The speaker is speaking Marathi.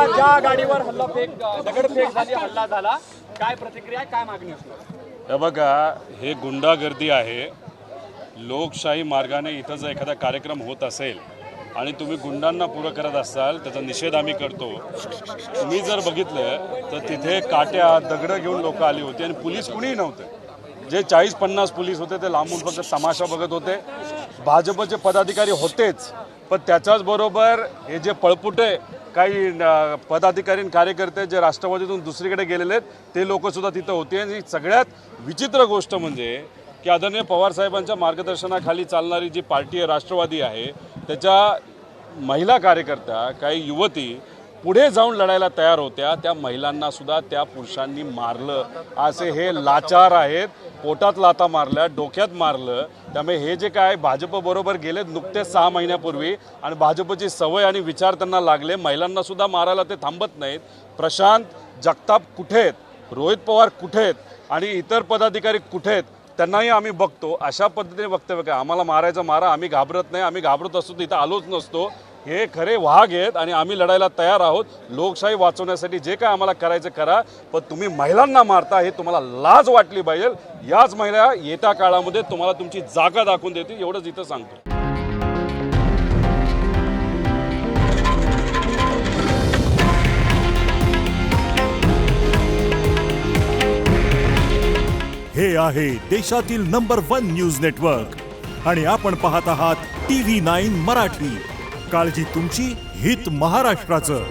ज्या गाडीवर दगडफेक झाली, हल्ला झाला, काय प्रतिक्रिया, काय मागणी असणार? हे बघा, हे गुंडागर्दी आहे. लोकशाही मार्गाने इथं जर एखादा कार्यक्रम होत असेल आणि तुम्ही गुंडांना पुरं करत असाल, त्याचा निषेध आम्ही करतो. तुम्ही जर बघितलं तर तिथे काट्या दगडं घेऊन लोक आली होती आणि पोलीस कुणीही नव्हते. जे 40-50 पोलीस होते ते लांबून फक्त तमाशा बघत होते. भाजपचे पदाधिकारी होतेच, पण त्याच्याच बरोबर हे जे पळपुटे काही पदाधिकारी आणि कार्यकर्ते जे राष्ट्रवादीतून दुसरीकडे गेलेले आहेत ते लोकसुद्धा तिथं होते. आणि सगळ्यात विचित्र गोष्ट म्हणजे की आदरणीय पवारसाहेबांच्या मार्गदर्शनाखाली चालणारी जी पार्टी आहे राष्ट्रवादी आहे, त्याच्या महिला कार्यकर्त्या काही युवती पुढे जाऊन लढायला तयार होत्या. त्या महिलांना सुद्धा त्या पुरुषांनी मारलं. असे हे लाचार आहेत. पोटात लाता मारल्या, डोक्यात मारलं. त्यामुळे हे जे काय भाजपबरोबर गेले नुकतेच 6 महिन्यापूर्वी आणि भाजपची सवय आणि विचार त्यांना लागले. महिलांना सुद्धा मारायला ते थांबत नाहीत. प्रशांत जगताप कुठे आहेत, रोहित पवार कुठे आहेत आणि इतर पदाधिकारी कुठे आहेत त्यांनाही आम्ही बघतो. अशा पद्धतीने वक्तव्य काय, आम्हाला मारायचं मारा, आम्ही घाबरत नाही, आम्ही घाबरत असतो तर इथं आलोच नसतो. हे खरे वाघ आहेत आणि आम्ही लढायला तयार आहोत. लोकशाही वाचवण्यासाठी जे काय आम्हाला करायचं करा, पण तुम्ही महिलांना मारता हे तुम्हाला लाज वाटली पाहिजे. याच महिला येत्या काळामध्ये तुम्हाला तुमची जागा दाखवून देतील, एवढंच इथं सांगतो. हे आहे देशातील नंबर 1 न्यूज नेटवर्क आणि आपण पाहत आहात TV9 मराठी. काळजी तुमची, हित महाराष्ट्राचं.